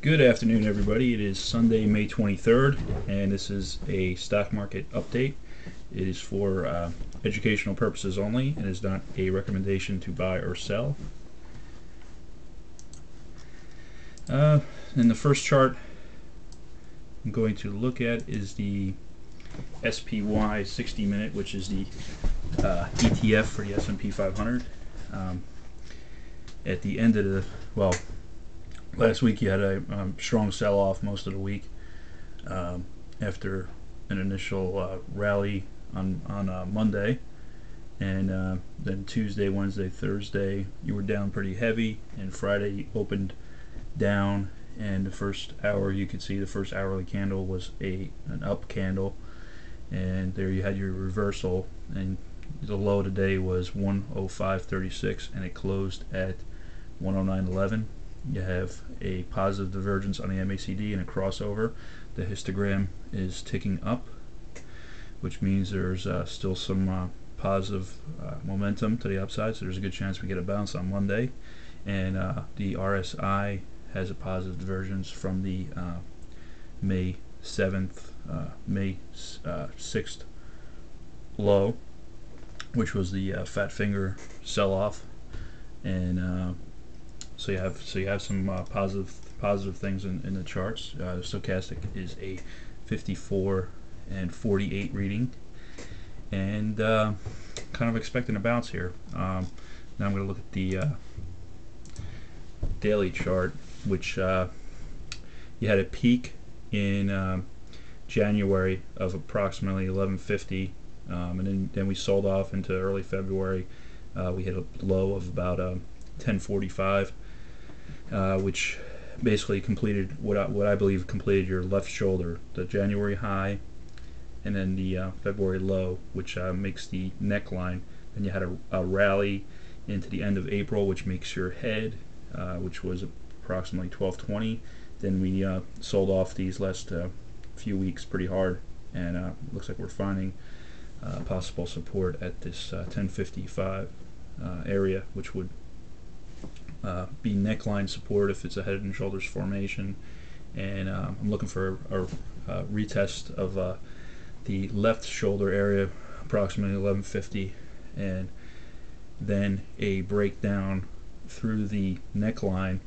Good afternoon, everybody. It is Sunday, May 23rd, and this is a stock market update. It is for educational purposes only. It is not a recommendation to buy or sell. And the first chart I'm going to look at is the SPY 60-minute, which is the ETF for the S&P 500. At the end of last week you had a strong sell-off most of the week after an initial rally on Monday, and then Tuesday, Wednesday, Thursday you were down pretty heavy, and Friday opened down, and the first hour you could see the first hourly candle was an up candle, and there you had your reversal, and the low today was 105.36 and it closed at 109.11. You have a positive divergence on the MACD and a crossover. The histogram is ticking up, which means there's still some positive momentum to the upside, so there's a good chance we get a bounce on Monday. And the RSI has a positive divergence from the May 7th, May 6th low, which was the fat finger sell-off, and so you have some positive things in the charts. The stochastic is a 54 and 48 reading, and kind of expecting a bounce here. Now I'm going to look at the daily chart, which you had a peak in January of approximately 1150, and then we sold off into early February. We hit a low of about 1045, which basically completed what I believe completed your left shoulder, the January high, and then the February low, which makes the neckline. Then you had a rally into the end of April, which makes your head, which was approximately 1220. Then we sold off these last few weeks pretty hard, and looks like we're finding possible support at this 1055 area, which would be neckline support if it's a head and shoulders formation. And I'm looking for a retest of the left shoulder area, approximately 1150, and then a breakdown through the neckline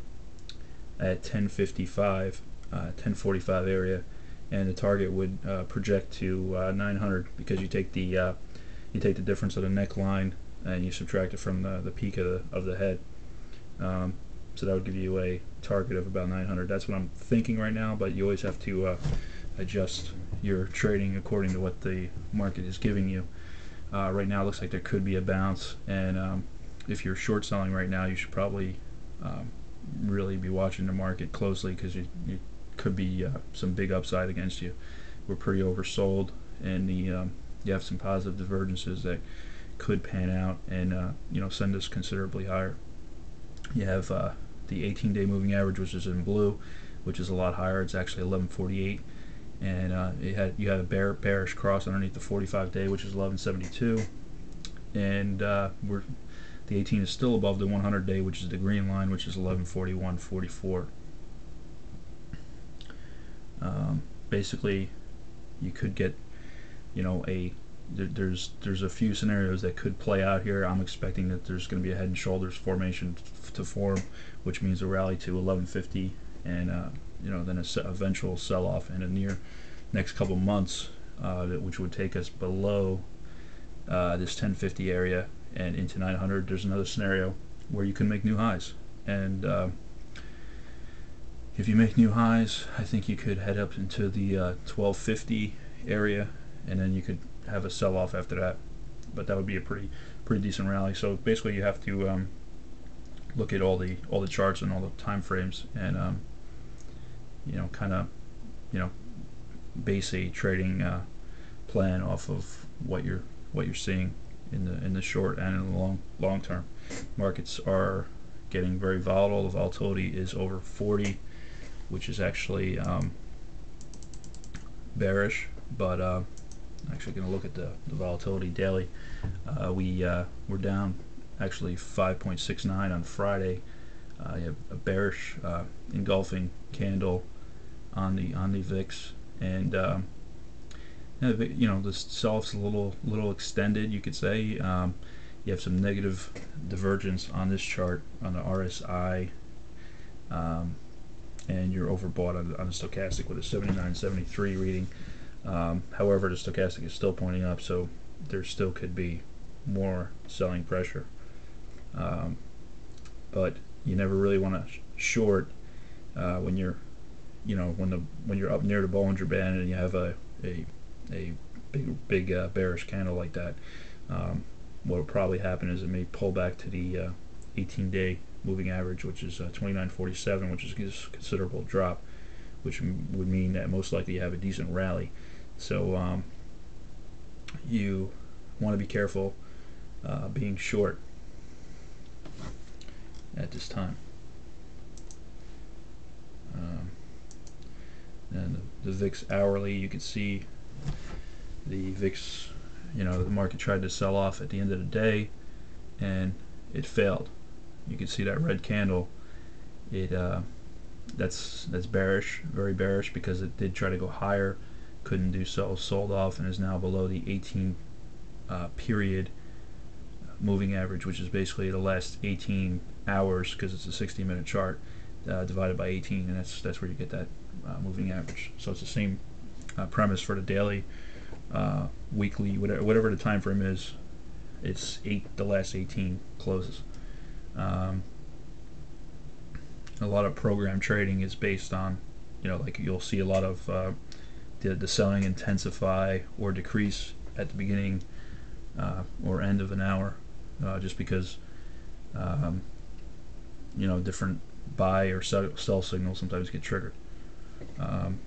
at 1055, 1045 area, and the target would project to 900, because you take the difference of the neckline and you subtract it from the peak of the head. So that would give you a target of about 900. That's what I'm thinking right now, but you always have to adjust your trading according to what the market is giving you. Right now it looks like there could be a bounce, and if you're short selling right now, you should probably really be watching the market closely, because you could be some big upside against you. We're pretty oversold, and you have some positive divergences that could pan out and send us considerably higher. You have the 18-day moving average, which is in blue, which is a lot higher. It's actually 1148, and you had a bearish cross underneath the 45-day, which is 1172, and the 18 is still above the 100-day, which is the green line, which is 1141.44. Basically, you could get, there's a few scenarios that could play out here. I'm expecting that there's going to be a head and shoulders formation to form, which means a rally to 1150, and then an eventual sell-off in the next couple months, which would take us below this 1050 area and into 900. There's another scenario where you can make new highs, and if you make new highs, I think you could head up into the 1250 area, and then you could have a sell-off after that. But that would be a pretty decent rally. So basically, you have to look at all the charts and all the time frames, and kind of base a trading plan off of what you're seeing in the short and in the long term. Markets are getting very volatile. The volatility is over 40, which is actually bearish, but actually going to look at the volatility daily. We're down actually 5.69 on Friday, You have a bearish engulfing candle on the VIX, and the sell-off's a little extended, you could say. You have some negative divergence on this chart on the RSI, and you're overbought on the stochastic with a 79.73 reading. However, the stochastic is still pointing up, so there still could be more selling pressure. But you never really want to short when you're when you're up near the Bollinger Band and you have a big bearish candle like that. What will probably happen is it may pull back to the 18-day moving average, which is 29.47, which is a considerable drop, which would mean that most likely you have a decent rally. So you want to be careful being short at this time. And the VIX hourly, you can see the VIX, the market tried to sell off at the end of the day and it failed. You can see that red candle. That's bearish, very bearish, because it did try to go higher, couldn't do so, sold off, and is now below the 18 period moving average, which is basically the last 18 hours, because it's a 60-minute chart divided by 18, and that's where you get that moving average. So it's the same premise for the daily, weekly, whatever the time frame is. It's the last 18 closes. A lot of program trading is based on, like you'll see a lot of the selling intensify or decrease at the beginning or end of an hour, just because different buy or sell signals sometimes get triggered.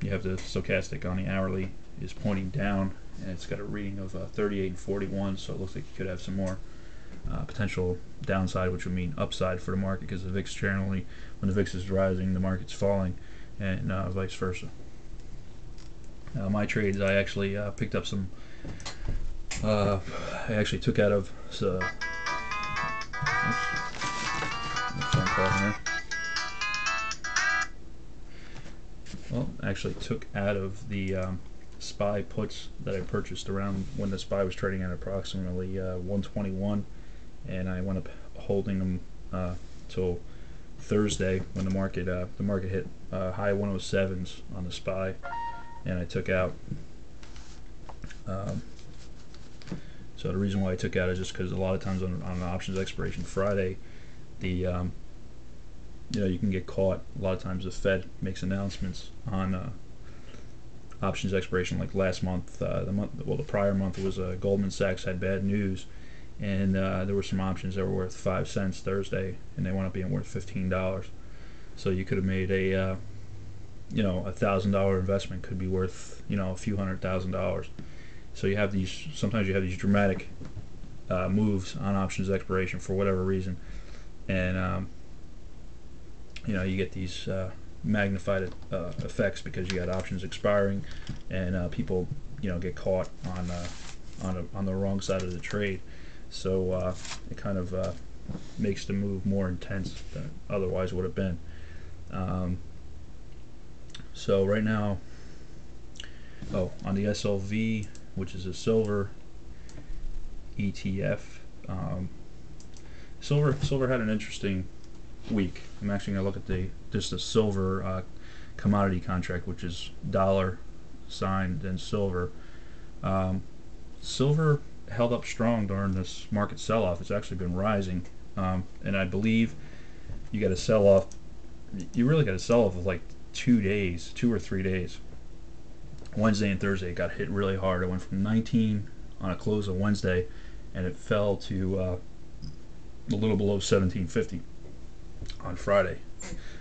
You have the stochastic on the hourly is pointing down, and it's got a reading of 38 and 41, so it looks like you could have some more potential downside, which would mean upside for the market, because the VIX generally, when the VIX is rising, the market's falling, and vice versa. My trades, I actually picked up some. I actually took out of. Phone call here. Well, actually took out of the SPY puts that I purchased around when the SPY was trading at approximately 121, and I went up holding them till Thursday when the market hit high 107s on the SPY, and I took out. So the reason why I took out is just because a lot of times on the options expiration Friday, the you can get caught. A lot of times the Fed makes announcements on options expiration, like last month, the prior month was Goldman Sachs had bad news, and there were some options that were worth 5 cents Thursday, and they wound up being worth $15. So you could have made a $1,000 investment could be worth a few $100,000. So you have sometimes you have these dramatic moves on options expiration for whatever reason, and you get these magnified effects because you got options expiring, and people get caught on the wrong side of the trade. So it kind of makes the move more intense than it otherwise would have been. So right now, on the SLV, which is a silver ETF, silver had an interesting week. I'm actually going to look at just the silver commodity contract, which is dollar signed and silver. Silver held up strong during this market sell-off. It's actually been rising, and I believe you got to sell off. You really got to sell off of like 2 or 3 days. Wednesday and Thursday it got hit really hard. It went from 19 on a close on Wednesday, and it fell to a little below 17.50 on Friday.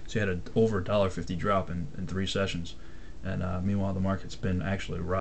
So you had over $1.50 drop in 3 sessions, and meanwhile the market's been actually rising.